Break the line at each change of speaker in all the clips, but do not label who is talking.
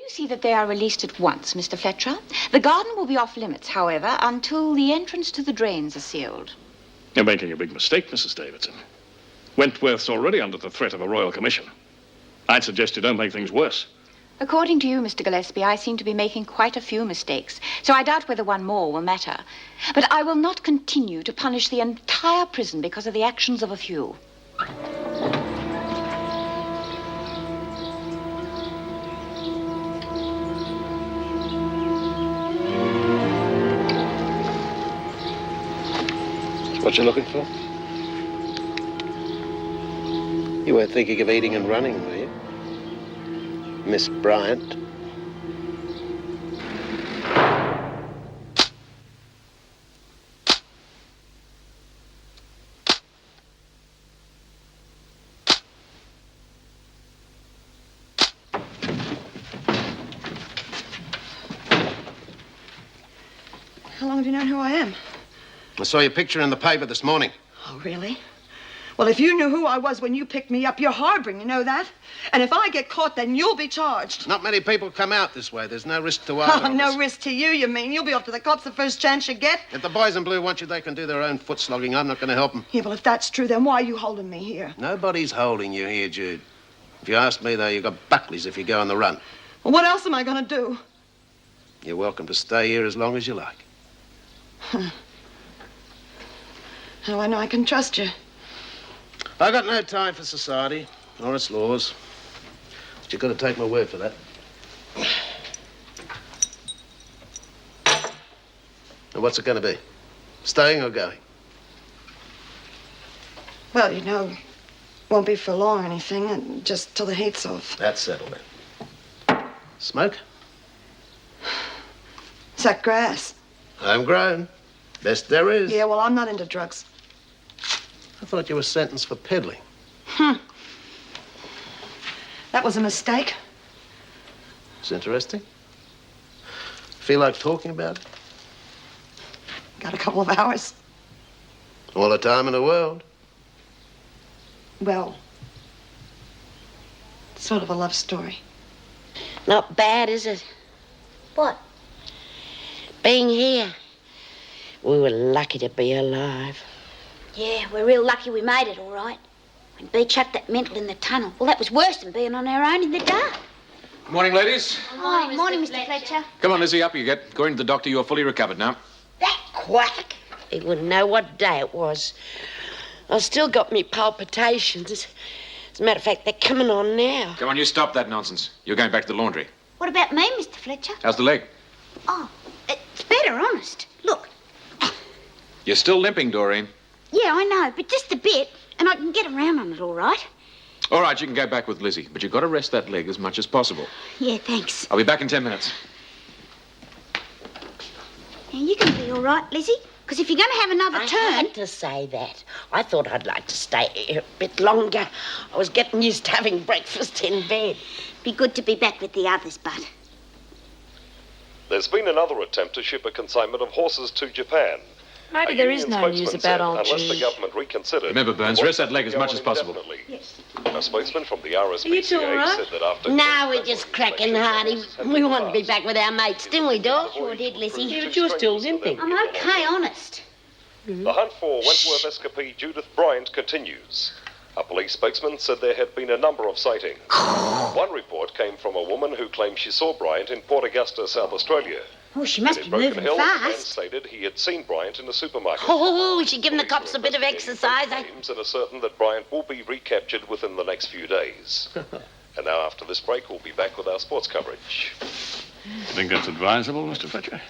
to see that they are released at once, Mr. Fletcher. The garden will be off limits, however, until the entrance to the drains are sealed.
You're making a big mistake, Mrs. Davidson. Wentworth's already under the threat of a royal commission. I'd suggest you don't make things worse.
According to you, Mr. Gillespie, I seem to be making quite a few mistakes, so I doubt whether one more will matter. But I will not continue to punish the entire prison because of the actions of a few.
What you looking for? You weren't thinking of eating and running, were you? Miss Bryant?
How long have you known who I am?
I saw your picture in the paper this morning.
Oh, really? Well, if you knew who I was when you picked me up, you're harboring, you know that? And if I get caught, then you'll be charged.
Not many people come out this way. There's no risk to either
Oh,
of
no
us.
risk to you, you mean? You'll be off to the cops the first chance you get.
If the boys in blue want you, they can do their own foot slogging. I'm not going to help them.
Yeah, well, if that's true, then why are you holding me here?
Nobody's holding you here, Jude. If you ask me, though, you've got Buckleys if you go on the run.
Well, what else am I going to do?
You're welcome to stay here as long as you like.
How do I know I can trust you?
I got no time for society or its laws. But you've got to take my word for that. And what's it going to be? Staying or going?
Well, you know, won't be for long or anything, just till the heat's off.
That's settled then. Smoke?
Is that grass?
Homegrown. Best there is.
Yeah, well, I'm not into drugs.
I thought you were sentenced for peddling.
That was a mistake.
It's interesting. Feel like talking about it?
Got a couple of hours.
All the time in the world.
Well, sort of a love story.
Not bad, is it?
What?
Being here. We were lucky to be alive.
Yeah, we're real lucky we made it, all right. When Bea chucked that mental in the tunnel, well, that was worse than being on our own in the dark.
Good morning, ladies.
Morning, Mr. Fletcher.
Come on, Lizzie, up you get. According to the doctor, you are fully recovered now.
That quack! He wouldn't know what day it was. I've still got me palpitations. As a matter of fact, they're coming on now.
Come on, you stop that nonsense. You're going back to the laundry.
What about me, Mr. Fletcher?
How's the leg?
Oh, it's better, honest. Look.
You're still limping, Doreen.
Yeah, I know, but just a bit, and I can get around on it all right.
All right, you can go back with Lizzie, but you've got to rest that leg as much as possible.
Yeah, thanks.
I'll be back in 10 minutes.
Now, you can be all right, Lizzie, because if you're going to have another turn...
I had to say that. I thought I'd like to stay here a bit longer. I was getting used to having breakfast in bed.
Be good to be back with the others, Bud.
There's been another attempt to ship a consignment of horses to Japan.
Maybe there is no news about old
Unless the
Jude.
government reconsidered...
Remember, Burns, rest that leg as much as possible.
Yes.
A spokesman from the
Are you two all
RSPCA
right?
said that after...
No, we're just cracking hardy. We want to be back with our mates, didn't we, Dor?
Sure did, Lizzie.
Yeah, but you're still limping.
I'm okay, honest.
The hunt for Wentworth escapee Judith Bryant continues. A police spokesman said there had been a number of sightings. One report came from a woman who claimed she saw Bryant in Port Augusta, South Australia.
Oh, she must
And
be
in Broken
moving
Hill, a man
fast.
stated he had seen Bryant in a supermarket.
Oh, we should give the
Police
cops
are
a bit of
investigating
exercise.
fake claims and are certain that Bryant will be recaptured within the next few days. And now, after this break, we'll be back with our sports coverage.
Think that's advisable, Mr. Fletcher?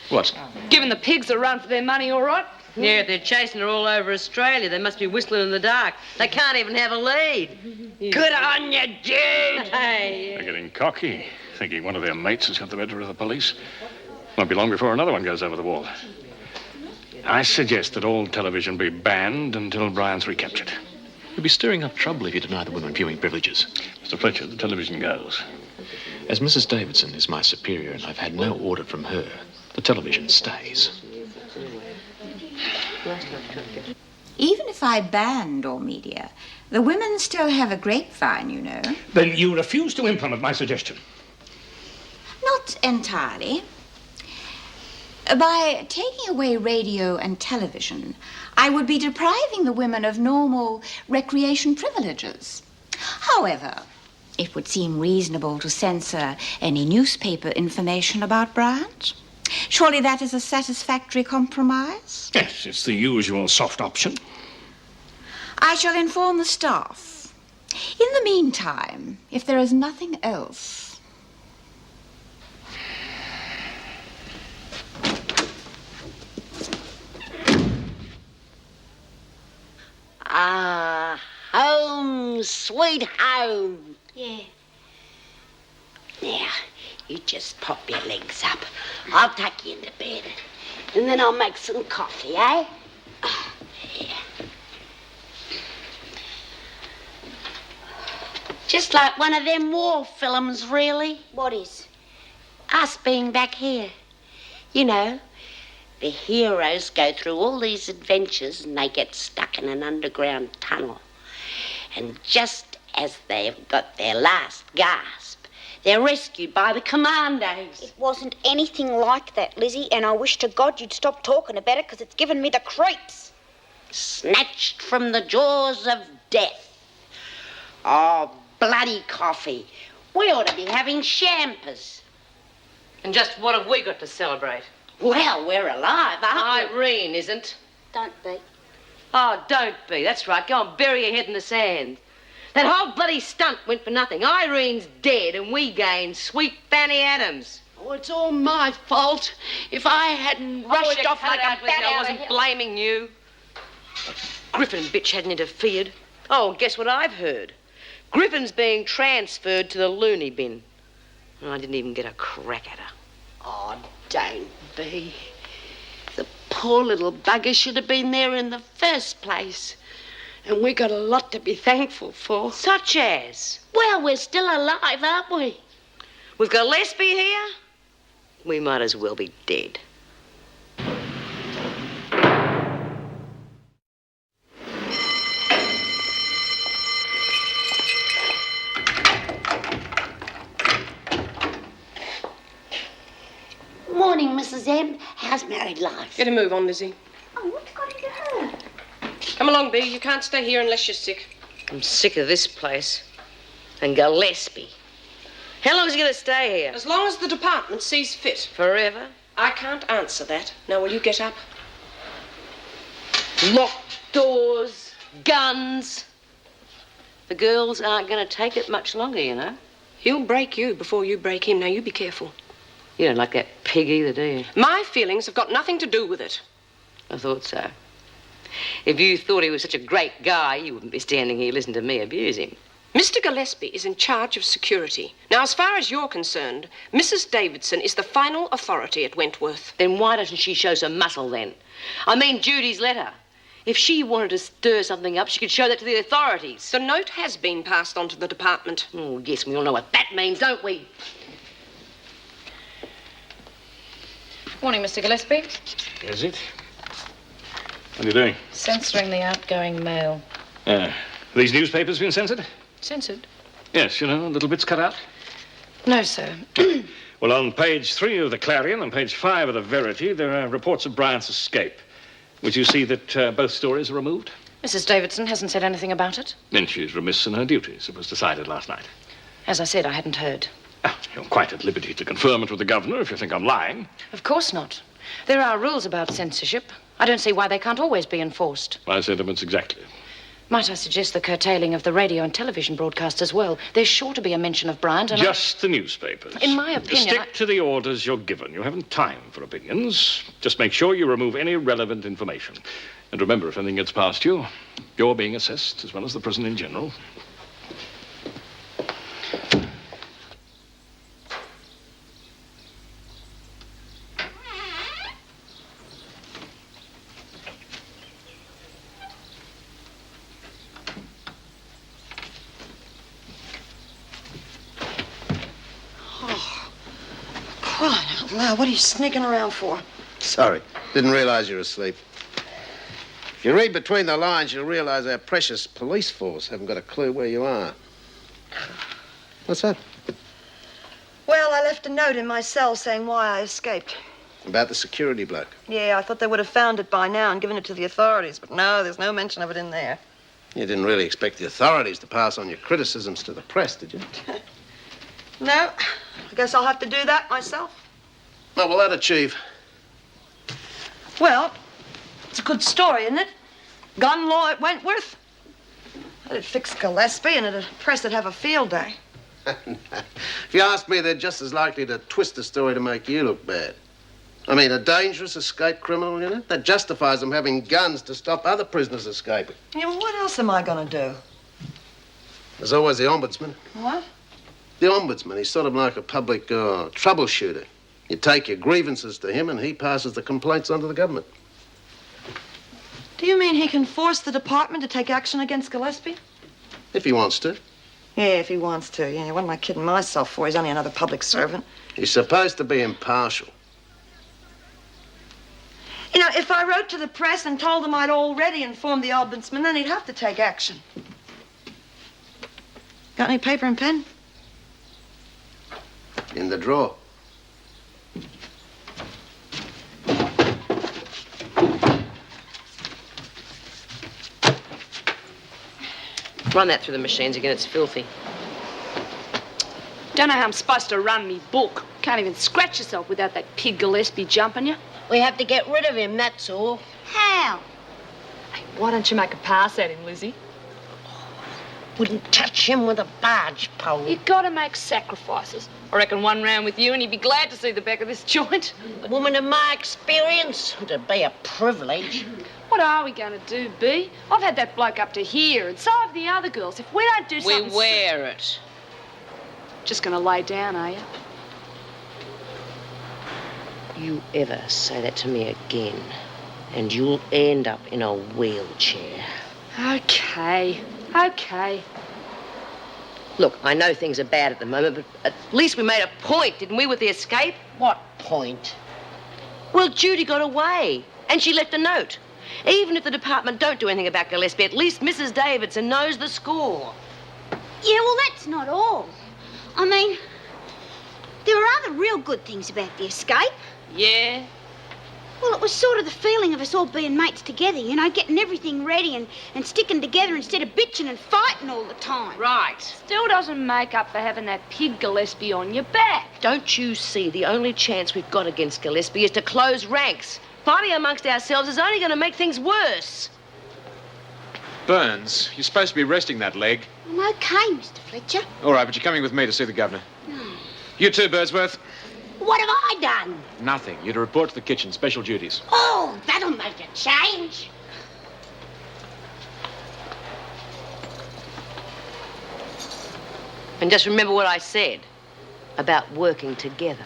What?
Giving the pigs a run for their money, all right? Yeah, they're chasing her all over Australia. They must be whistling in the dark. They can't even have a lead.
Good on you, Jude.
Hey.
They're getting cocky, thinking one of their mates has got the better of the police. Won't be long before another one goes over the wall. I suggest that all television be banned until Bryant's recaptured.
You'll be stirring up trouble if you deny the women viewing privileges.
Mr. Fletcher, the television goes.
As Mrs. Davidson is my superior and I've had no order from her, the television stays.
Even if I banned all media, the women still have a grapevine, you know.
Then you refuse to implement my suggestion?
Not entirely. By taking away radio and television, I would be depriving the women of normal recreation privileges. However, it would seem reasonable to censor any newspaper information about Bryant. Surely that is a satisfactory compromise?
Yes, it's the usual soft option.
I shall inform the staff. In the meantime, if there is nothing else...
Ah, home, sweet home.
Yeah.
Now, you just pop your legs up. I'll tuck you into bed. And then I'll make some coffee, eh? Oh, yeah. Just like one of them war films, really.
What is?
Us being back here. You know, the heroes go through all these adventures and they get stuck in an underground tunnel. And just as they've got their last gasp, they're rescued by the commandos.
It wasn't anything like that, Lizzie, and I wish to God you'd stop talking about it because it's given me the creeps.
Snatched from the jaws of death. Oh, bloody coffee. We ought to be having champers.
And just what have we got to celebrate?
Well, we're alive, aren't we?
Irene isn't.
Don't be.
Oh, don't be. That's right. Go on, bury your head in the sand. That whole bloody stunt went for nothing. Irene's dead and we gained sweet Fanny Adams.
Oh, it's all my fault. If I hadn't rushed off like a bat
I wasn't blaming you. Griffin bitch hadn't interfered. Oh, and guess what I've heard? Griffin's being transferred to the loony bin. I didn't even get a crack at her.
Oh, don't be. The poor little bugger should have been there in the first place. And we got a lot to be thankful for.
Such as?
Well, we're still alive, aren't we?
With Gillespie here, we might as well be dead.
Morning, Mrs. M. How's married life?
Get a move on, Lizzie.
Oh, what's got into her?
Come along, Bee. You can't stay here unless you're sick.
I'm sick of this place. And Gillespie. How long is he going to stay here?
As long as the department sees fit.
Forever?
I can't answer that. Now, will you get up?
Locked doors, guns. The girls aren't going to take it much longer, you know.
He'll break you before you break him. Now, you be careful.
You don't like that pig either, do you?
My feelings have got nothing to do with it.
I thought so. If you thought he was such a great guy, you wouldn't be standing here listening to me abuse him.
Mr. Gillespie is in charge of security. Now, as far as you're concerned, Mrs. Davidson is the final authority at Wentworth.
Then why doesn't she show some muscle then? I mean Judy's letter. If she wanted to stir something up, she could show that to the authorities.
The note has been passed on to the department.
Oh, yes, we all know what that means, don't we?
Morning, Mr. Gillespie.
Is it? What are you doing?
Censoring the outgoing mail.
These newspapers been censored?
Censored?
Yes, you know, little bits cut out.
No, sir.
Well, on page 3 of the Clarion and page 5 of the Verity, there are reports of Bryant's escape. Would you see that both stories are removed?
Mrs. Davidson hasn't said anything about it.
Then she's remiss in her duties. It was decided last night.
As I said, I hadn't heard.
You're quite at liberty to confirm it with the governor if you think I'm lying.
Of course not. There are rules about censorship. I don't see why they can't always be enforced.
My sentiments exactly.
Might I suggest the curtailing of the radio and television broadcast as well? There's sure to be a mention of Bryant and
Just the newspapers.
In my opinion,
Stick to the orders you're given. You haven't time for opinions. Just make sure you remove any relevant information. And remember, if anything gets past you, you're being assessed as well as the prison in general.
Crying out loud, what are you sneaking around for?
Sorry, didn't realize you were asleep. If you read between the lines, you'll realize our precious police force haven't got a clue where you are. What's that?
Well, Well, I left a note in my cell saying why I escaped.
About the security bloke.
Yeah, I thought they would have found it by now and given it to the authorities, but no, there's no mention of it in there.
You didn't really expect the authorities to pass on your criticisms to the press, did you?
No, I guess I'll have to do that myself.
What will that achieve?
Well, it's a good story, isn't it? Gun law at Wentworth. It'd fix Gillespie and the press would have a field day.
If you ask me, they're just as likely to twist the story to make you look bad. I mean, a dangerous escaped criminal, you know? That justifies them having guns to stop other prisoners escaping.
Yeah, well, what else am I going to do?
There's always the ombudsman.
What?
The ombudsman, he's sort of like a public troubleshooter. You take your grievances to him and he passes the complaints on to the government.
Do you mean he can force the department to take action against Gillespie?
If he wants to.
Yeah, if he wants to. Yeah, what am I kidding myself for? He's only another public servant.
He's supposed to be impartial.
You know, if I wrote to the press and told them I'd already informed the ombudsman, then he'd have to take action. Got any paper and pen?
In the drawer.
Run that through the machines again. It's filthy.
Don't know how I'm supposed to run me book. Can't even scratch yourself without that pig Gillespie jumping you.
We have to get rid of him, that's all.
How?
Hey, why don't you make a pass at him, Lizzie?
Wouldn't touch him with a barge pole.
You gotta make sacrifices. I reckon one round with you and he'd be glad to see the back of this joint.
A woman of my experience, it'd be a privilege.
What are we gonna do, B? I've had that bloke up to here, and so have the other girls. If we don't do something...
We wear it.
Just gonna lay down, are you?
You ever say that to me again, and you'll end up in a wheelchair.
Okay.
Look, I know things are bad at the moment, but at least we made a point, didn't we, with the escape?
What point?
Well, Judy got away, and she left a note. Even if the department don't do anything about Gillespie, at least Mrs. Davidson knows the score.
Yeah, well, that's not all. I mean, there are other real good things about the escape.
Yeah?
Well, it was sort of the feeling of us all being mates together, you know, getting everything ready and sticking together instead of bitching and fighting all the time.
Right. Still doesn't make up for having that pig Gillespie on your back.
Don't you see the only chance we've got against Gillespie is to close ranks? Fighting amongst ourselves is only going to make things worse.
Burns, you're supposed to be resting that leg.
I'm okay, Mr. Fletcher.
All right, but you're coming with me to see the governor. You too, Birdsworth.
What have I done?
Nothing. You're to report to the kitchen. Special duties.
Oh, that'll make a change.
And just remember what I said about working together.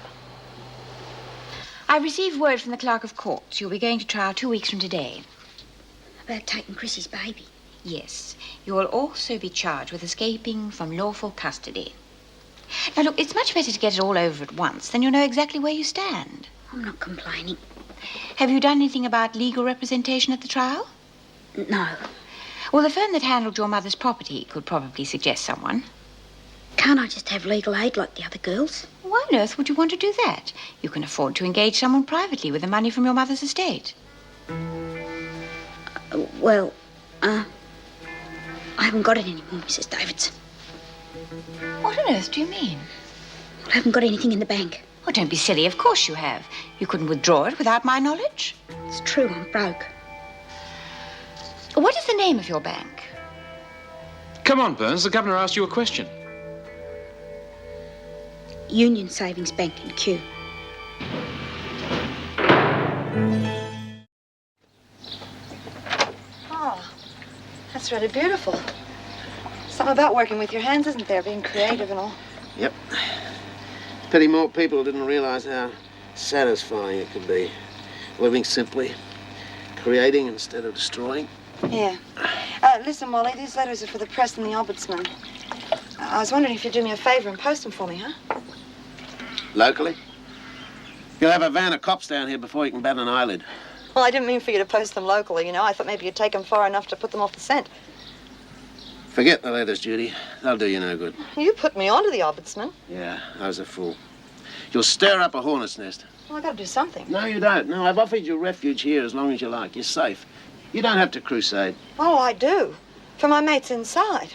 I received word from the clerk of courts. You'll be going to trial 2 weeks from today.
About taking Chrissy's baby.
Yes. You will also be charged with escaping from lawful custody. Now, look, it's much better to get it all over at once, then you'll know exactly where you stand.
I'm not complaining.
Have you done anything about legal representation at the trial?
No.
Well, the firm that handled your mother's property could probably suggest someone.
Can't I just have legal aid like the other girls?
Why on earth would you want to do that? You can afford to engage someone privately with the money from your mother's estate.
I haven't got it anymore, Mrs. Davidson.
What on earth do you mean?
I haven't got anything in the bank.
Oh, don't be silly. Of course you have. You couldn't withdraw it without my knowledge.
It's true, I'm broke.
What is the name of your bank?
Come on, Burns. The governor asked you a question.
Union Savings Bank in Kew.
Oh, that's rather beautiful. Something about working with your hands, isn't there? Being creative and all.
Yep. Pity more people didn't realize how satisfying it could be. Living simply, creating instead of destroying.
Yeah. Listen, Wally, these letters are for the press and the ombudsman. I was wondering if you'd do me a favor and post them for me, huh?
Locally? You'll have a van of cops down here before you can bat an eyelid.
Well, I didn't mean for you to post them locally, you know. I thought maybe you'd take them far enough to put them off the scent.
Forget the letters, Judy. They'll do you no good.
You put me onto the ombudsman.
Yeah, I was a fool. You'll stir up a hornet's nest.
Well, I got to do something.
No, you don't. No, I've offered you refuge here as long as you like. You're safe. You don't have to crusade.
Oh, I do. For my mates inside.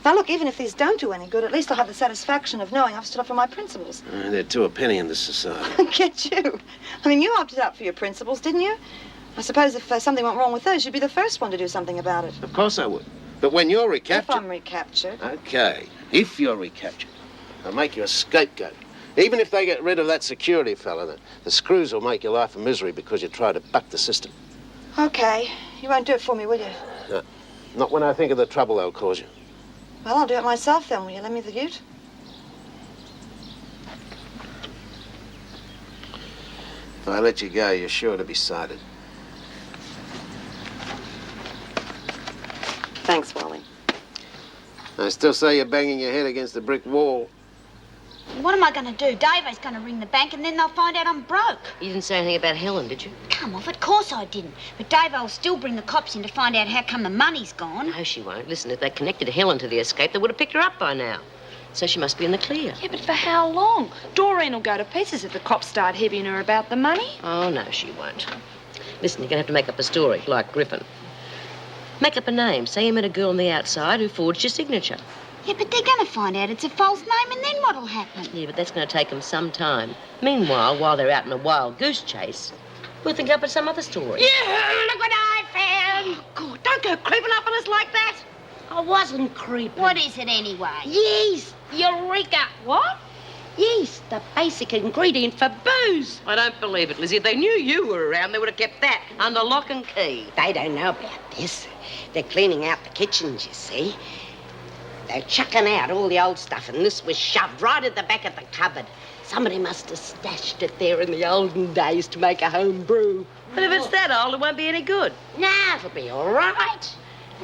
Now, look, even if these don't do any good, at least I'll have the satisfaction of knowing I've stood up for my principles.
They're two a penny in this society.
Get you. I mean, you opted out for your principles, didn't you? I suppose if something went wrong with those, you'd be the first one to do something about it.
Of course I would. But when you're recaptured...
If I'm recaptured.
Okay. If you're recaptured, I'll make you a scapegoat. Even if they get rid of that security fella, the screws will make your life a misery because you try to buck the system.
Okay. You won't do it for me, will you?
No. Not when I think of the trouble they'll cause you.
Well, I'll do it myself then. Will you lend me the ute?
If I let you go, you're sure to be cited.
Thanks, Wally.
I still say you're banging your head against a brick wall.
What am I going to do? Davo's going to ring the bank and then they'll find out I'm broke.
You didn't say anything about Helen, did you?
Come off, of course I didn't. But Davo will still bring the cops in to find out how come the money's gone.
No, she won't. Listen, if they connected Helen to the escape, they would have picked her up by now. So she must be in the clear.
Yeah, but for how long? Doreen will go to pieces if the cops start heavying her about the money.
Oh, no, she won't. Listen, you're going to have to make up a story, like Griffin. Make up a name. Say you met a girl on the outside who forged your signature.
Yeah, but they're going to find out it's a false name and then what'll happen?
Yeah, but that's going to take them some time. Meanwhile, while they're out in a wild goose chase, we'll think up of some other story.
Yeah, look what I found.
Oh, God, don't go creeping up on us like that.
I wasn't creeping.
What is it anyway?
Yeast. Eureka.
What?
Yeast, the basic ingredient for booze.
I don't believe it, Lizzie. If they knew you were around, they would have kept that under lock and key.
They don't know about this. They're cleaning out the kitchens, you see. They're chucking out all the old stuff, and this was shoved right at the back of the cupboard. Somebody must have stashed it there in the olden days to make a home brew.
But if it's that old, it won't be any good.
Nah, it'll be all right.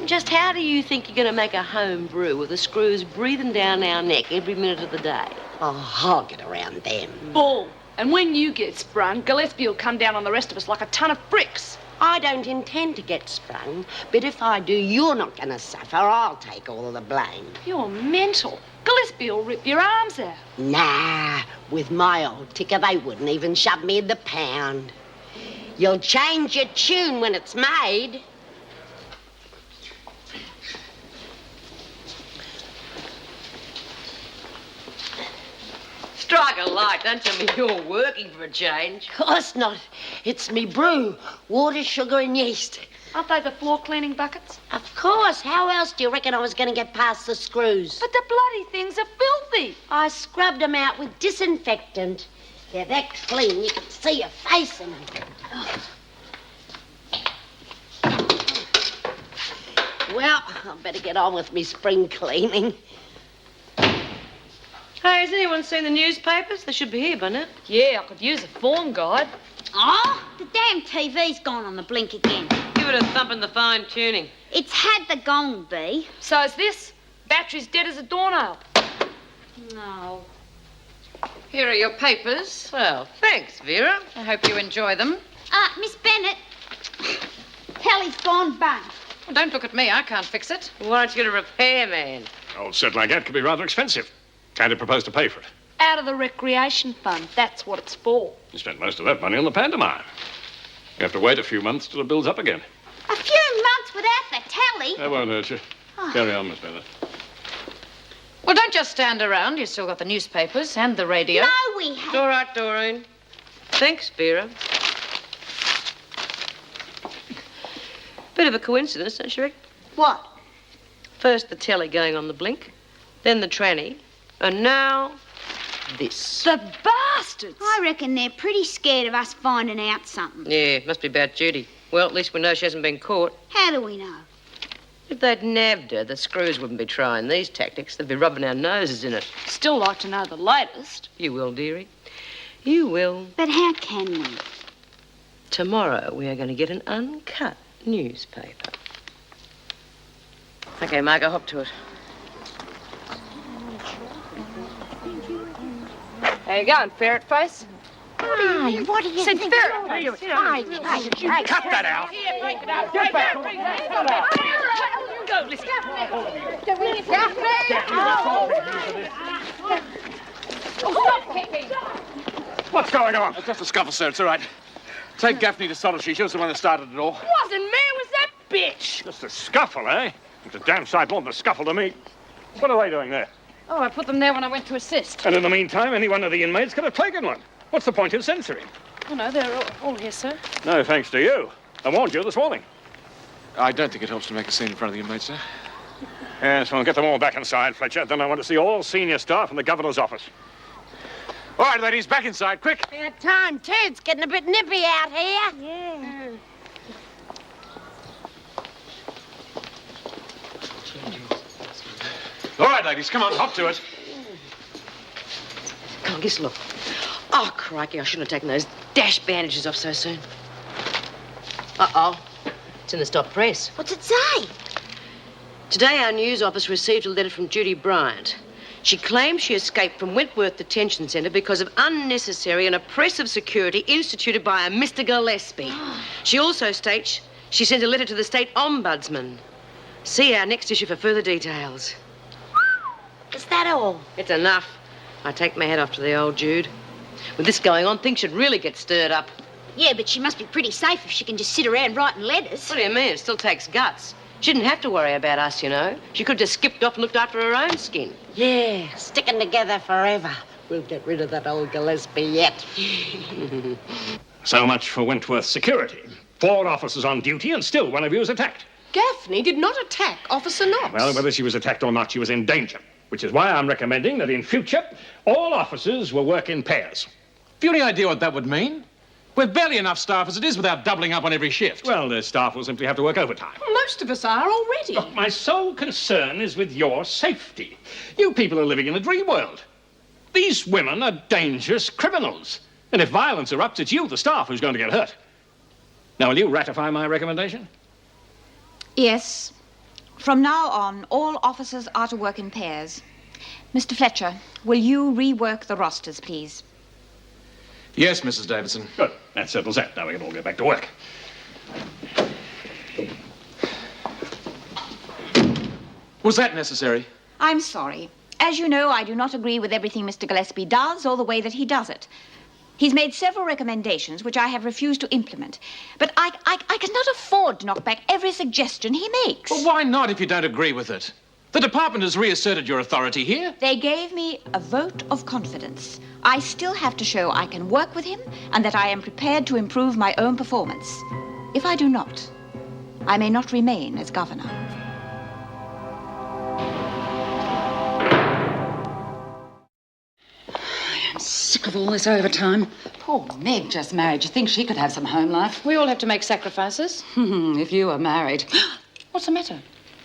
Just how do you think you're going to make a home brew with the screws breathing down our neck every minute of the day?
Oh, I'll get around them.
Bull. And when you get sprung, Gillespie will come down on the rest of us like a ton of bricks.
I don't intend to get sprung, but if I do, you're not going to suffer. I'll take all of the blame.
You're mental. Gillespie will rip your arms out.
Nah, with my old ticker, they wouldn't even shove me in the pound. You'll change your tune when it's made.
Strike a light. Don't tell me you're working for a change.
Of course not. It's me brew. Water, sugar, and yeast.
Aren't they the floor cleaning buckets?
Of course. How else do you reckon I was going to get past the screws?
But the bloody things are filthy.
I scrubbed them out with disinfectant. They're that clean you can see your face in them. Well, I better get on with me spring cleaning.
Hey, has anyone seen the newspapers? They should be here by now.
Yeah, I could use a form guide.
Oh, the damn TV's gone on the blink again.
Give it a thump in the fine tuning.
It's had the gong, Bee.
So's this. Battery's dead as a doornail.
No.
Here are your papers.
Well, thanks, Vera.
I hope you enjoy them.
Miss Bennett. Kelly's gone bang.
Well, don't look at me. I can't fix it.
Why don't you get a repairman?
An old set like that could be rather expensive. Can't you propose to pay for it?
Out of the recreation fund. That's what it's for.
You spent most of that money on the pantomime. You have to wait a few months till it builds up again.
A few months without the tally.
That won't hurt you. Carry on, Miss Bennett.
Well, don't just stand around. You've still got the newspapers and the radio.
No, we haven't.
It's all right, Doreen. Thanks, Vera. Bit of a coincidence, don't you reckon?
What?
First the telly going on the blink, then the tranny, and now this.
The bastards!
I reckon they're pretty scared of us finding out something.
Yeah, it must be about Judy. Well, at least we know she hasn't been caught.
How do we know?
If they'd nabbed her, the screws wouldn't be trying these tactics. They'd be rubbing our noses in it.
Still like to know the latest.
You will, dearie. You will.
But how can we?
Tomorrow we are going to get an uncut newspaper. Okay, Margot, hop to it.
How you going, ferret face?
Hey, what do you
Said
think?
ferret.
Cut
that out.
Get back. Go, listen. Oh, stop kicking!
What's going on?
It's just a scuffle, sir. It's all right. Take Gaffney to solitary. She was the one that started it all.
Wasn't me, it was that bitch!
Just a scuffle, eh? It's a damn sight more than a scuffle to me. What are they doing there?
Oh, I put them there when I went to assist.
And in the meantime, any one of the inmates could have taken one. What's the point in censoring?
Oh, no, they're all here, sir.
No thanks to you. I warned you this morning.
I don't think it helps to make a scene in front of the inmates, sir.
Yes, well, get them all back inside, Fletcher. Then I want to see all senior staff in the governor's office.
All right, ladies, back inside, quick.
About time, too. It's getting a bit nippy out here.
Yeah.
All right, ladies, come on, hop to it.
Come on, just look. Oh, crikey, I shouldn't have taken those dash bandages off so soon. Uh-oh. It's in the stop press.
What's it say?
Today, our news office received a letter from Judy Bryant. She claims she escaped from Wentworth Detention Centre because of unnecessary and oppressive security instituted by a Mr. Gillespie. She also states she sent a letter to the state ombudsman. See our next issue for further details.
Is that all?
It's enough. I take my hat off to the old Jude. With this going on, things should really get stirred up.
Yeah, but she must be pretty safe if she can just sit around writing letters.
What do you mean? It still takes guts. She didn't have to worry about us, you know. She could have just skipped off and looked after her own skin.
Yeah, sticking together forever. We'll get rid of that old Gillespie yet.
So much for Wentworth security. 4 officers on duty and still one of you is attacked.
Gaffney did not attack Officer Knox.
Well, whether she was attacked or not, she was in danger. Which is why I'm recommending that in future, all officers will work in pairs.
Have you any idea what that would mean? We've barely enough staff as it is without doubling up on every shift.
Well, the staff will simply have to work overtime.
Most of us are already.
Look, my sole concern is with your safety. You people are living in a dream world. These women are dangerous criminals. And if violence erupts, it's you, the staff, who's going to get hurt. Now, will you ratify my recommendation?
Yes. From now on, all officers are to work in pairs. Mr. Fletcher, will you rework the rosters, please?
Yes, Mrs. Davidson.
Good. That settles that. Now we can all get back to work.
Was that necessary?
I'm sorry. As you know, I do not agree with everything Mr. Gillespie does or the way that he does it. He's made several recommendations which I have refused to implement. But I cannot afford to knock back every suggestion he makes.
Well, why not if you don't agree with it? The department has reasserted your authority here.
They gave me a vote of confidence. I still have to show I can work with him and that I am prepared to improve my own performance. If I do not, I may not remain as governor.
I'm sick of all this overtime. Poor Meg just married. You think she could have some home life? We all have to make sacrifices. If you were married. What's the matter?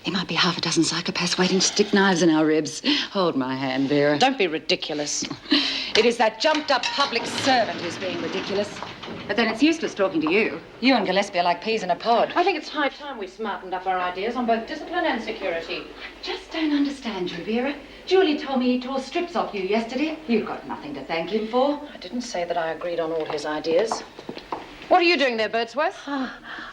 There might be half a dozen psychopaths waiting to stick knives in our ribs. Hold my hand, Vera. Don't be ridiculous. It is that jumped-up public servant who's being ridiculous. But then it's useless talking to you. You and Gillespie are like peas in a pod. I think it's high time we smartened up our ideas on both discipline and security. Just don't understand you, Vera. Julie told me he tore strips off you yesterday. You've got nothing to thank him for. I didn't say that I agreed on all his ideas. What are you doing there, Birdsworth?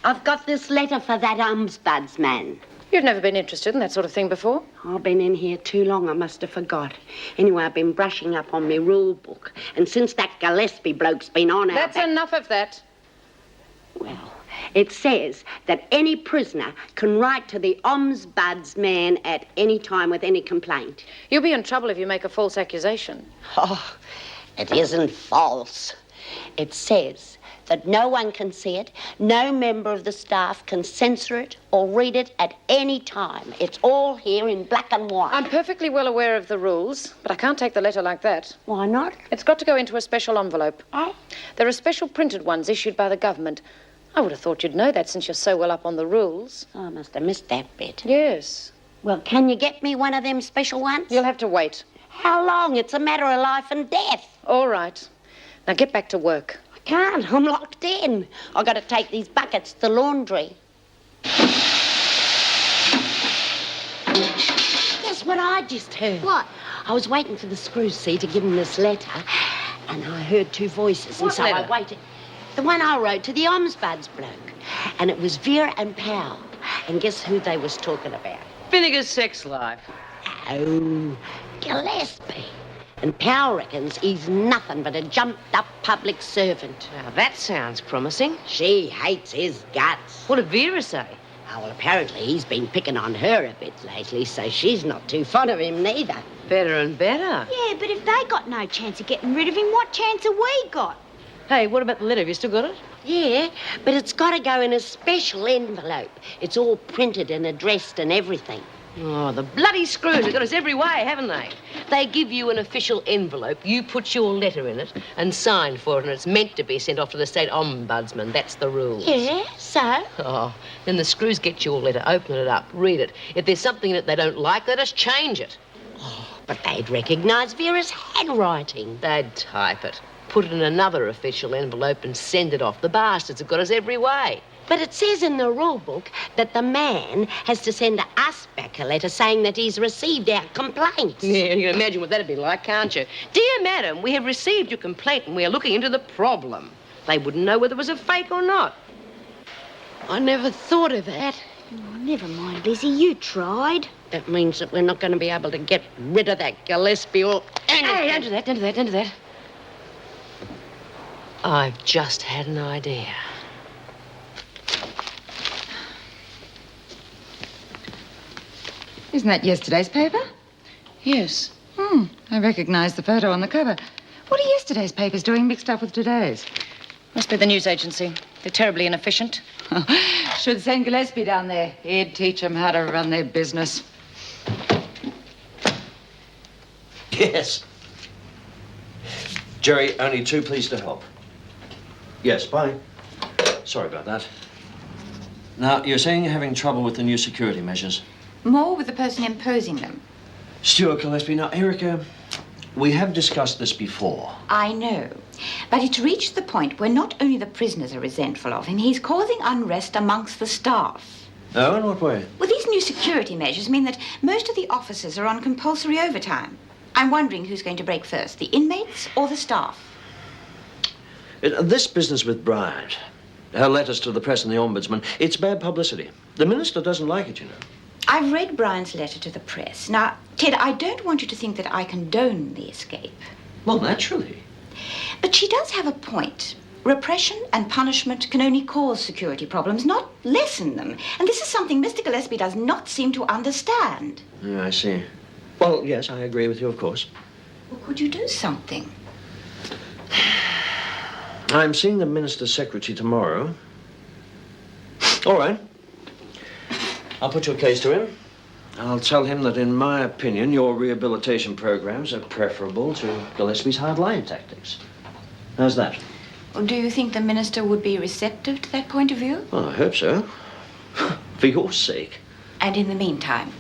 I've got this letter for that ombudsman.
You've never been interested in that sort of thing before?
I've been in here too long, I must have forgot. Anyway, I've been brushing up on my rule book. And since that Gillespie bloke's been on our
That's
back...
enough of that.
Well, it says that any prisoner can write to the ombudsman at any time with any complaint.
You'll be in trouble if you make a false accusation.
Oh, it isn't false. It says that no one can see it, no member of the staff can censor it or read it at any time. It's all here in black and white.
I'm perfectly well aware of the rules, but I can't take the letter like that.
Why not?
It's got to go into a special envelope.
Oh?
There are special printed ones issued by the government. I would have thought you'd know that since you're so well up on the rules.
Oh, I must have missed that bit.
Yes.
Well, can you get me one of them special ones?
You'll have to wait.
How long? It's a matter of life and death.
All right. Now get back to work.
I can't. I'm locked in. I've got to take these buckets to the laundry. Guess what I just heard?
What?
I was waiting for the screw see to give him this letter, and I heard 2 voices, and
What
so
letter?
I waited. The one I wrote to the ombudsman's bloke. And it was Vera and Powell. And guess who they was talking about?
Vinegar's sex life.
Oh, Gillespie. And Pal reckons he's nothing but a jumped-up public servant.
Now, that sounds promising.
She hates his guts.
What did Vera say?
Oh, well, apparently he's been picking on her a bit lately, so she's not too fond of him neither.
Better and better.
Yeah, but if they got no chance of getting rid of him, what chance have we got?
Hey, what about the letter? Have you still got it?
Yeah, but it's got to go in a special envelope. It's all printed and addressed and everything.
Oh, the bloody screws have got us every way, haven't they? They give you an official envelope, you put your letter in it and sign for it, and it's meant to be sent off to the state ombudsman. That's the rule.
Yeah, so?
Oh, then the screws get your letter, open it up, read it. If there's something in it they don't like, let us change it.
But they'd recognise Vera's handwriting.
They'd type it, put it in another official envelope and send it off. The bastards have got us every way.
But it says in the rule book that the man has to send us back a letter saying that he's received our complaints.
Yeah, you can imagine what that'd be like, can't you? Dear madam, we have received your complaint and we are looking into the problem. They wouldn't know whether it was a fake or not.
I never thought of that.
Oh, never mind, Lizzie, you tried.
That means that we're not going to be able to get rid of that Gillespie or anything.
Hey, don't do that, don't do that, don't do that. I've just had an idea.
Isn't that yesterday's paper?
Yes.
I recognise the photo on the cover. What are yesterday's papers doing mixed up with today's?
Must be the news agency. They're terribly inefficient.
Should send Gillespie down there. He'd teach them how to run their business.
Yes. Jerry, only two, pleased to help. Yes, bye. Sorry about that. Now, you're saying you're having trouble with the new security measures?
More with the person imposing them.
Stuart Gillespie, now, Erica, we have discussed this before.
I know. But it's reached the point where not only the prisoners are resentful of him, he's causing unrest amongst the staff.
Oh, in what way?
Well, these new security measures mean that most of the officers are on compulsory overtime. I'm wondering who's going to break first, the inmates or the staff?
This business with Bryant, her letters to the press and the ombudsman, it's bad publicity. The minister doesn't like it, you know.
I've read Brian's letter to the press. Now, Ted, I don't want you to think that I condone the escape.
Well, naturally.
But she does have a point. Repression and punishment can only cause security problems, not lessen them. And this is something Mr. Gillespie does not seem to understand.
Yeah, I see. Well, yes, I agree with you, of course.
Well, could you do something?
I'm seeing the minister's secretary tomorrow. All right. I'll put your case to him. I'll tell him that, in my opinion, your rehabilitation programs are preferable to Gillespie's hard-line tactics. How's that?
Well, do you think the minister would be receptive to that point of view?
Well, I hope so. For your sake.
And in the meantime?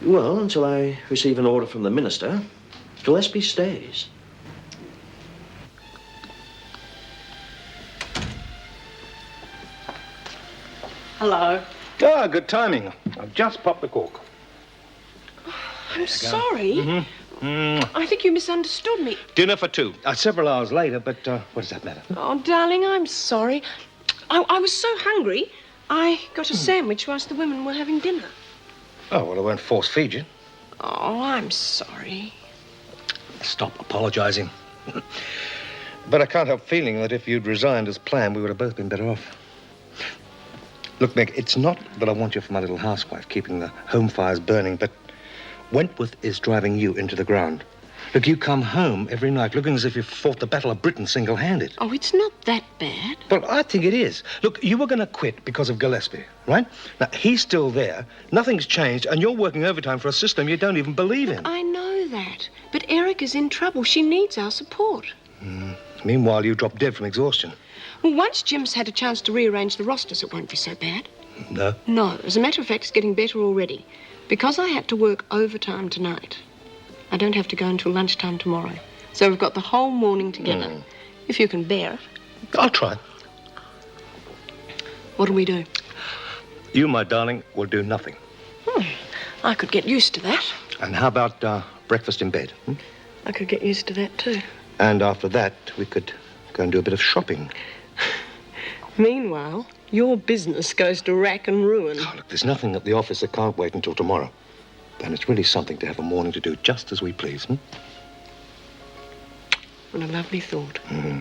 Well, until I receive an order from the minister, Gillespie stays.
Hello.
Ah, good timing. I've just popped the cork.
I'm sorry. I think you misunderstood me.
Dinner for two. Several hours later, but what does that matter?
Oh, darling, I'm sorry. I was so hungry, I got a sandwich whilst the women were having dinner.
Oh, well, I won't force feed you.
Oh, I'm sorry.
Stop apologising. But I can't help feeling that if you'd resigned as planned, we would have both been better off. Look, Meg, it's not that I want you for my little housewife, keeping the home fires burning, but Wentworth is driving you into the ground. Look, you come home every night looking as if you fought the Battle of Britain single-handed.
Oh, it's not that bad.
Well, I think it is. Look, you were going to quit because of Gillespie, right? Now, he's still there, nothing's changed, and you're working overtime for a system you don't even believe in.
I know that. But Erica's in trouble. She needs our support.
Meanwhile, you drop dead from exhaustion.
Well, once Jim's had a chance to rearrange the rosters, it won't be so bad.
No?
No. As a matter of fact, it's getting better already. Because I had to work overtime tonight, I don't have to go until lunchtime tomorrow. So we've got the whole morning together. If you can bear it.
I'll try.
What'll we do?
You, my darling, will do nothing.
I could get used to that.
And how about breakfast in bed?
I could get used to that, too.
And after that, we could go and do a bit of shopping.
Meanwhile, your business goes to rack and ruin.
Oh, look, there's nothing at the office that can't wait until tomorrow. And it's really something to have a morning to do just as we please,
What a lovely thought.
Mm-hmm.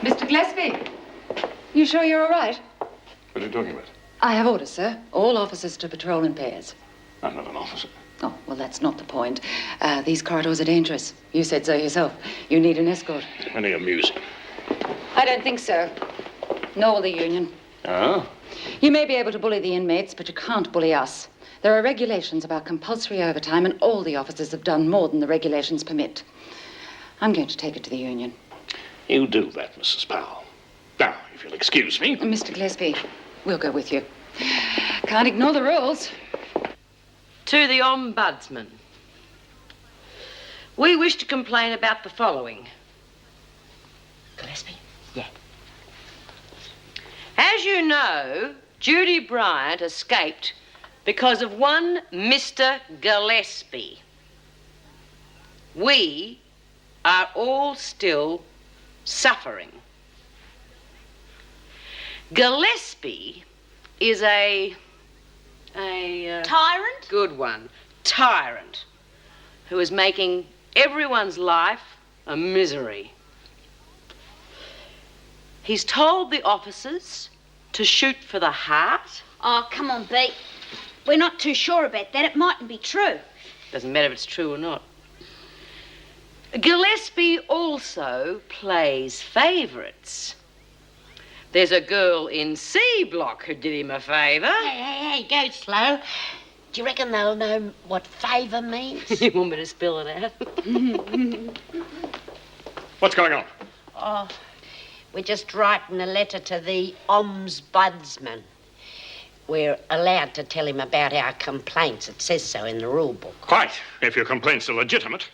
Mr. Gillespie, you sure you're all right?
What are you talking about?
I have orders, sir. All officers to patrol in pairs.
I'm not an officer.
Oh, well, that's not the point. These corridors are dangerous. You said so yourself. You need an escort.
Any amusing?
I don't think so. Nor the union.
Oh?
You may be able to bully the inmates, but you can't bully us. There are regulations about compulsory overtime, and all the officers have done more than the regulations permit. I'm going to take it to the union.
You do that, Mrs. Powell. Now, if you'll excuse me.
Mr. Gillespie, we'll go with you. Can't ignore the rules.
To the Ombudsman. We wish to complain about the following. Gillespie? Yeah. As you know, Judy Bryant escaped because of one Mr. Gillespie. We are all still suffering. Gillespie is a
Tyrant?
Good one. Tyrant. Who is making everyone's life a misery. He's told the officers to shoot for the heart.
Oh, come on, Pete. We're not too sure about that. It mightn't be true.
Doesn't matter if it's true or not. Gillespie also plays favourites. There's a girl in C block who did him a favour.
Hey, go slow. Do you reckon they'll know what favour means?
You want me to spell it out?
What's going on?
Oh, we're just writing a letter to the Ombudsman. We're allowed to tell him about our complaints. It says so in the rule book.
Quite, if your complaints are legitimate.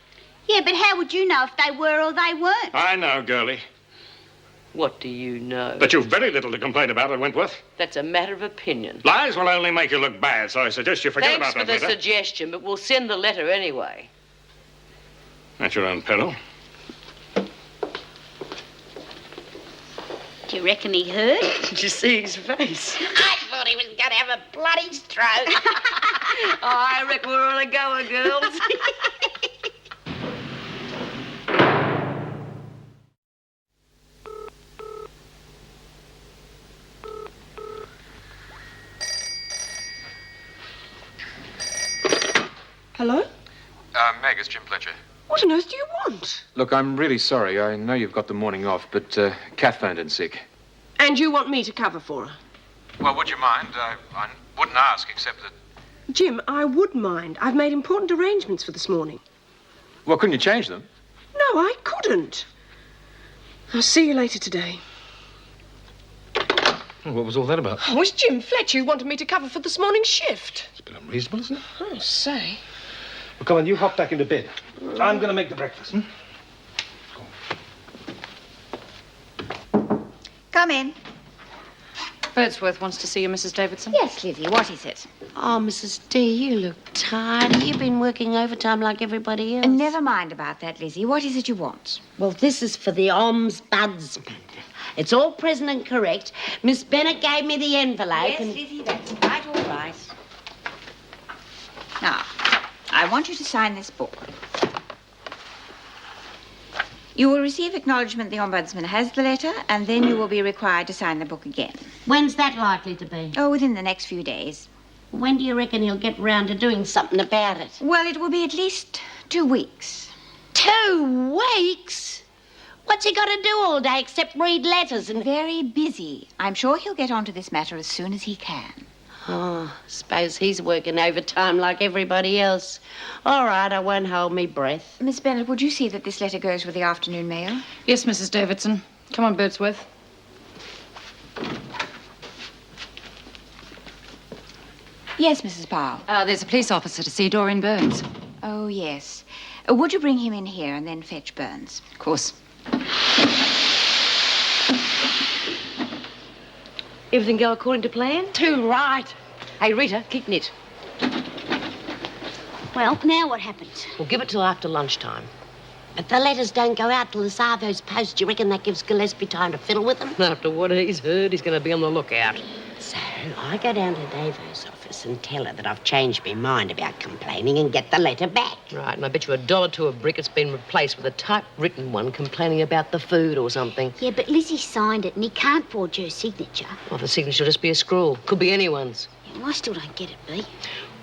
Yeah, but how would you know if they were or they weren't?
I know, girlie.
What do you know?
That you've very little to complain about at Wentworth.
That's a matter of opinion.
Lies will only make you look bad, so I suggest you forget
Thanks
about
for
that
the
letter.
suggestion, but we'll send the letter anyway.
At your own peril.
Do you reckon he heard?
Did you see his face?
I thought he was going to have a bloody stroke.
I reckon we're on a goer, girls.
Hello?
Meg, it's Jim Fletcher.
What on earth do you want?
Look, I'm really sorry. I know you've got the morning off, but Kath phoned in sick.
And you want me to cover for her?
Well, would you mind? I wouldn't ask, except that...
Jim, I would mind. I've made important arrangements for this morning.
Well, couldn't you change them?
No, I couldn't. I'll see you later today.
Well, what was all that about?
Oh, it's Jim Fletcher who wanted me to cover for this morning's shift.
It's a bit unreasonable, isn't it?
I say.
Well, come on, you hop back into bed. I'm going to make the breakfast.
Come in.
Birdsworth wants to see you, Mrs. Davidson.
Yes, Lizzie, what is it?
Oh, Mrs. D, you look tired. You've been working overtime like everybody else.
Never mind about that, Lizzie. What is it you want?
Well, this is for the Ombudsman. It's all present and correct. Miss Bennett gave me the envelope.
Yes,
and...
Lizzie, that's quite all right. Now, I want you to sign this book. You will receive acknowledgement the Ombudsman has the letter, and then you will be required to sign the book again.
When's that likely to be?
Oh, within the next few days.
When do you reckon he'll get round to doing something about it?
Well, it will be at least 2 weeks.
2 weeks? What's he got to do all day except read letters and...
Very busy. I'm sure he'll get onto this matter as soon as he can.
Oh, suppose he's working overtime like everybody else. All right, I won't hold me breath.
Miss Bennett, would you see that this letter goes with the afternoon mail?
Yes, Mrs. Davidson. Come on, Birdsworth.
Yes, Mrs. Powell.
There's a police officer to see Doreen Burns.
Oh, yes. Would you bring him in here and then fetch Burns?
Of course.
Everything go according to plan?
Too right.
Hey, Rita, kick knit.
Well, now what happens?
We'll give it till after lunchtime.
But the letters don't go out till the Savo's post. Do you reckon that gives Gillespie time to fiddle with them?
After what he's heard, he's going to be on the lookout.
So I go down to Davo's office and tell her that I've changed my mind about complaining and get the letter back.
Right, and I bet you $1 a brick it's been replaced with a typewritten one complaining about the food or something.
Yeah, but Lizzie signed it and he can't forge her signature.
Well, the signature will just be a scrawl. Could be anyone's.
Yeah, well, I still don't get it, B.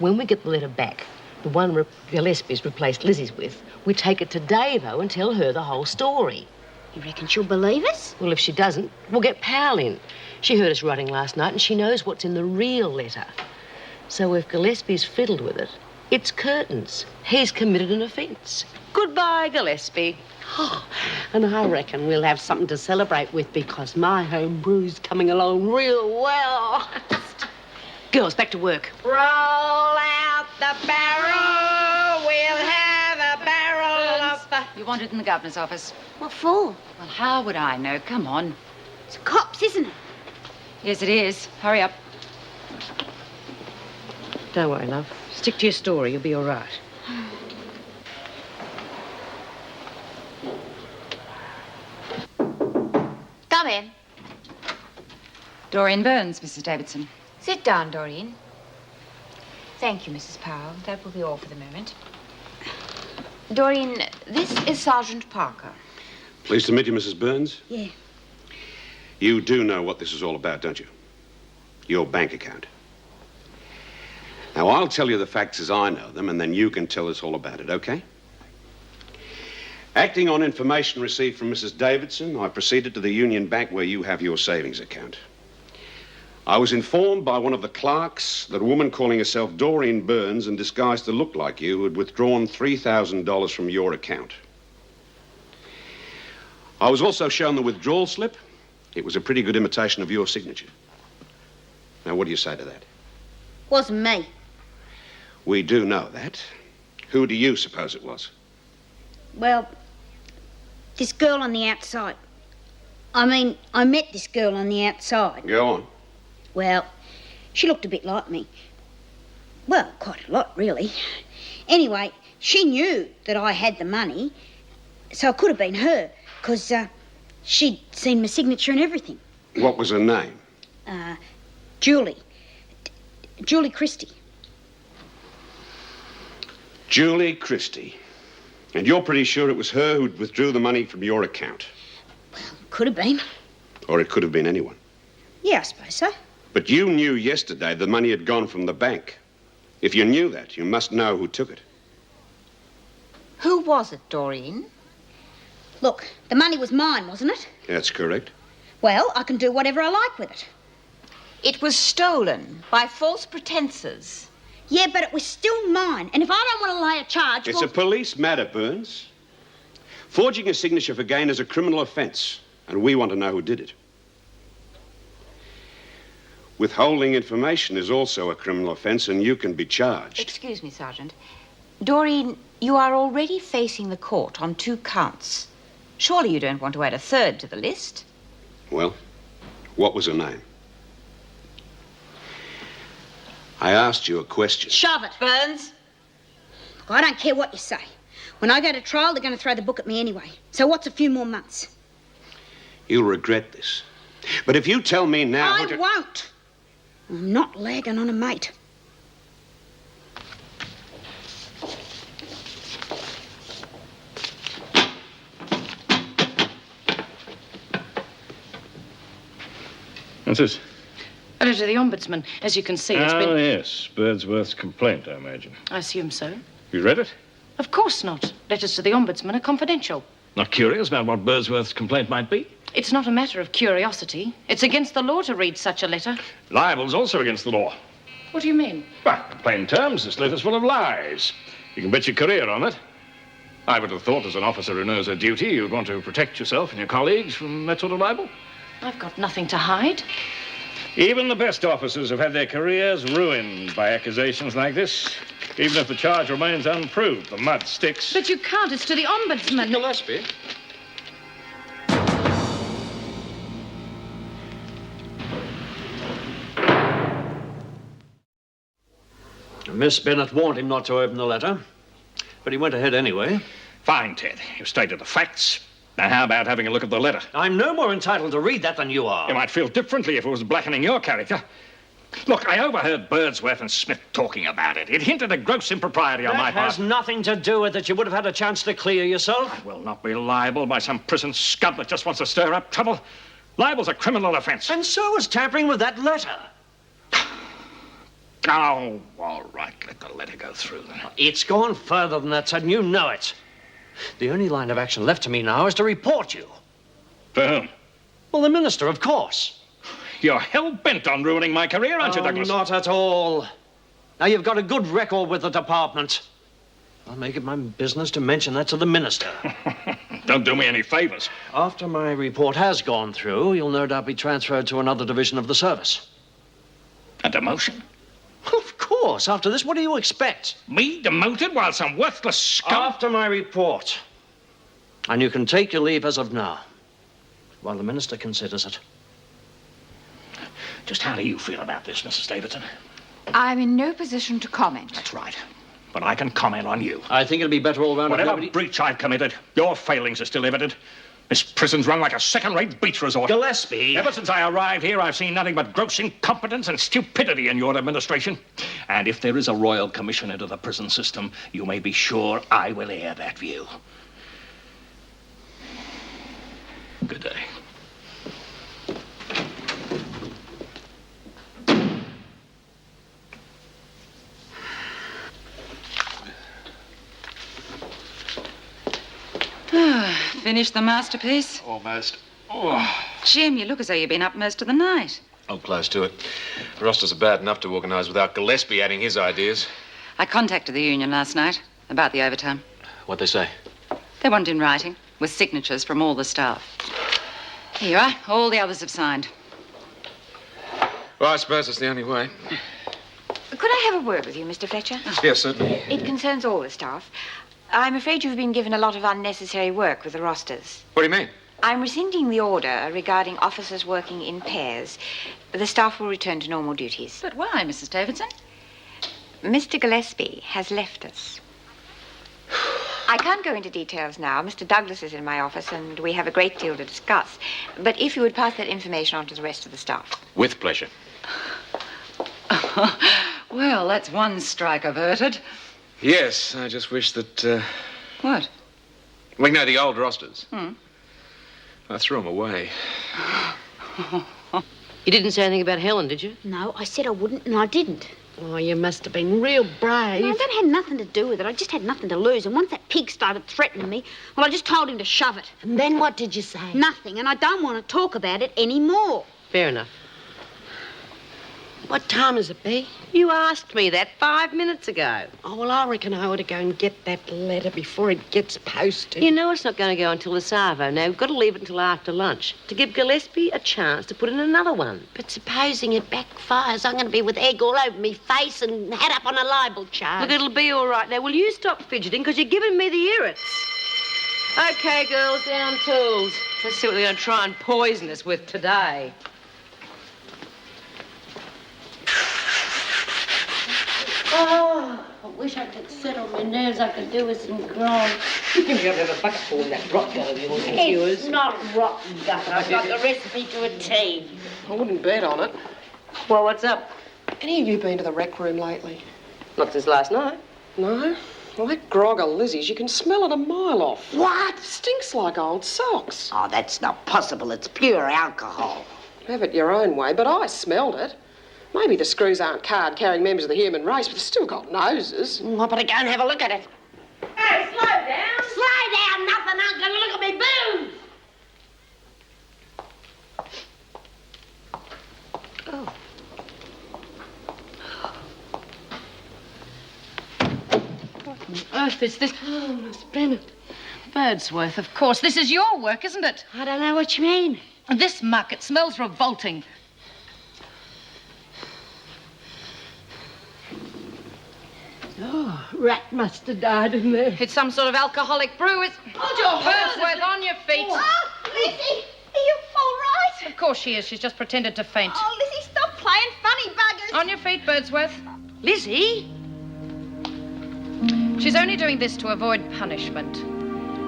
When we get the letter back, the one Gillespie's replaced Lizzie's with, we take it to Davo and tell her the whole story.
You reckon she'll believe us?
Well, if she doesn't, we'll get Pal in. She heard us writing last night and she knows what's in the real letter. So if Gillespie's fiddled with it, it's curtains. He's committed an offence. Goodbye, Gillespie.
Oh, and I reckon we'll have something to celebrate with because my home brew's coming along real well.
Girls, back to work.
Roll out the barrel. We'll have a barrel of the...
You want it in the governor's office.
What for?
Well, how would I know? Come on.
It's cops, isn't it?
Yes, it is. Hurry up.
Don't worry, love. Stick to your story. You'll be all right.
Come in.
Doreen Burns, Mrs. Davidson.
Sit down, Doreen. Thank you, Mrs. Powell. That will be all for the moment. Doreen, this is Sergeant Parker.
Pleased to meet you, Mrs. Burns.
Yeah.
You do know what this is all about, don't you? Your bank account. Now, I'll tell you the facts as I know them, and then you can tell us all about it, okay? Acting on information received from Mrs. Davidson, I proceeded to the Union Bank where you have your savings account. I was informed by one of the clerks that a woman calling herself Doreen Burns and disguised to look like you had withdrawn $3,000 from your account. I was also shown the withdrawal slip. It was a pretty good imitation of your signature. Now, what do you say to that?
Wasn't me.
We do know that. Who do you suppose it was?
Well, this girl on the outside. I met this girl on the outside.
Go on.
Well, she looked a bit like me. Well, quite a lot, really. Anyway, she knew that I had the money, so it could have been her, because she'd seen my signature and everything.
What was her name?
Julie. Julie Christie.
Julie Christie. And you're pretty sure it was her who withdrew the money from your account?
Could have been.
Or it could have been anyone.
Yeah, I suppose so.
But you knew yesterday the money had gone from the bank. If you knew that, you must know who took it.
Who was it, Doreen?
Look, the money was mine, wasn't it?
That's correct.
Well, I can do whatever I like with it.
It was stolen by false pretenses.
Yeah, but it was still mine. And if I don't want to lay a charge...
It's a police matter, Burns. Forging a signature for gain is a criminal offence, and we want to know who did it. Withholding information is also a criminal offence, and you can be charged.
Excuse me, Sergeant. Doreen, you are already facing the court on 2 counts. Surely you don't want to add a third to the list?
Well, what was her name? I asked you a question.
Shove it, Burns. I don't care what you say. When I go to trial, they're going to throw the book at me anyway. So what's a few more months?
You'll regret this. But if you tell me now...
I won't. I'm not lagging on a mate.
What's this?
A letter to the Ombudsman. As you can see, it's been...
Oh, yes. Birdsworth's complaint, I imagine.
I assume so.
You read it?
Of course not. Letters to the Ombudsman are confidential.
Not curious about what Birdsworth's complaint might be?
It's not a matter of curiosity. It's against the law to read such a letter.
Libel's also against the law.
What do you mean?
Well, in plain terms, this letter's full of lies. You can bet your career on it. I would have thought, as an officer who knows her duty, you'd want to protect yourself and your colleagues from that sort of libel.
I've got nothing to hide.
Even the best officers have had their careers ruined by accusations like this. Even if the charge remains unproved, the mud sticks.
But you can't. It's to the Ombudsman.
Mr. Gillespie.
Miss Bennett warned him not to open the letter, but he went ahead anyway.
Fine, Ted. You stated the facts. Now, how about having a look at the letter?
I'm no more entitled to read that than you are.
You might feel differently if it was blackening your character. Look, I overheard Birdsworth and Smith talking about it. It hinted at gross impropriety on my
That
part.
has nothing to do with it. You would have had a chance to clear yourself.
I will not be liable by some prison scum that just wants to stir up trouble. Libel's a criminal offence.
And so is tampering with that letter.
Oh, all right. Let the letter go through then.
It's gone further than that, and you know it. The only line of action left to me now is to report you.
For whom?
Well, the minister, of course.
You're hell-bent on ruining my career, aren't you, Douglas?
Not at all. Now, you've got a good record with the department. I'll make it my business to mention that to the minister.
Don't do me any favors.
After my report has gone through, you'll no doubt be transferred to another division of the service.
A demotion?
Of course. After this, what do you expect?
Me demoted while some worthless scum...
After my report. And you can take your leave as of now, while the minister considers it.
Just how do you feel about this, Mrs. Davidson?
I'm in no position to comment.
That's right. But I can comment on you.
I think it'll be better all round.
Whatever breach I've committed, your failings are still evident. This prison's run like a second-rate beach resort.
Gillespie!
Ever since I arrived here, I've seen nothing but gross incompetence and stupidity in your administration. And if there is a royal commission into the prison system, you may be sure I will air that view. Good day.
Finished the masterpiece?
Almost. Oh.
Jim, you look as though you've been up most of the night.
Oh, close to it. The rosters are bad enough to organise without Gillespie adding his ideas.
I contacted the union last night about the overtime.
What'd they say?
They want it in writing, with signatures from all the staff. Here you are. All the others have signed.
Well, I suppose that's the only way.
Could I have a word with you, Mr. Fletcher?
Yes, certainly.
It concerns all the staff. I'm afraid you've been given a lot of unnecessary work with the rosters.
What do you mean?
I'm rescinding the order regarding officers working in pairs. The staff will return to normal duties.
But why, Mrs. Davidson?
Mr. Gillespie has left us. I can't go into details now. Mr. Douglas is in my office and we have a great deal to discuss. But if you would pass that information on to the rest of the staff.
With pleasure.
Well, that's one strike averted.
Yes, I just wish that,
What?
We know the old rosters.
Hmm.
I threw them away.
You didn't say anything about Helen, did you?
No, I said I wouldn't, and I didn't.
Oh, you must have been real brave.
No, that had nothing to do with it. I just had nothing to lose. And once that pig started threatening me, well, I just told him to shove it.
And then what did you say?
Nothing, and I don't want to talk about it anymore.
Fair enough. What time is it, Bea? You asked me that 5 minutes ago. Oh, well, I reckon I ought to go and get that letter before it gets posted. You know it's not going to go until the Savo. Now, we've got to leave it until after lunch to give Gillespie a chance to put in another one. But supposing it backfires, I'm going to be with egg all over me face and hat up on a libel charge. Look, it'll be all right. Now, will you stop fidgeting, because you're giving me the irrits. OK, girls, down tools. Let's see what they're going to try and poison us with today. Oh, I wish I could sit on my nerves. I could do with some grog. You can have a bucket full of that rot gut of yours.
It's not rotten gutter. I've got the recipe to a T.
I wouldn't bet on it.
Well, what's up?
Any of you been to the rec room lately?
Not since last night.
No? Well, that grog of Lizzie's, you can smell it a mile off.
What?
Stinks like old socks.
Oh, that's not possible. It's pure alcohol.
Have it your own way, but I smelled it. Maybe the screws aren't card-carrying members of the human race, but they've still got noses.
I better go and have a look at it.
Hey, slow down.
Slow down, nothing. I'm going to look at me booze.
Oh. What on earth is this? Oh, Miss Bennett.
Birdsworth, of course. This is your work, isn't it?
I don't know what you mean.
This muck, it smells revolting.
Oh, rat must have died in there.
It's some sort of alcoholic brew. It's...
Hold your
Birdsworth, on your feet.
Oh, Lizzie, are you all right?
Of course she is. She's just pretended to faint.
Oh, Lizzie, stop playing funny buggers.
On your feet, Birdsworth.
Lizzie?
She's only doing this to avoid punishment.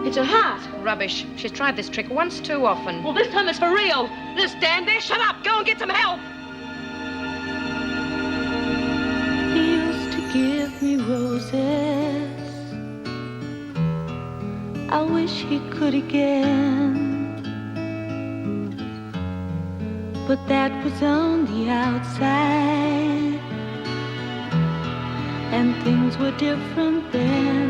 It's her heart.
Rubbish. She's tried this trick once too often.
Well, this time it's for real. Just stand there, shut up, go and get some help.
He used to give me roses. I wish he could again. But that was on the outside, and things were different then.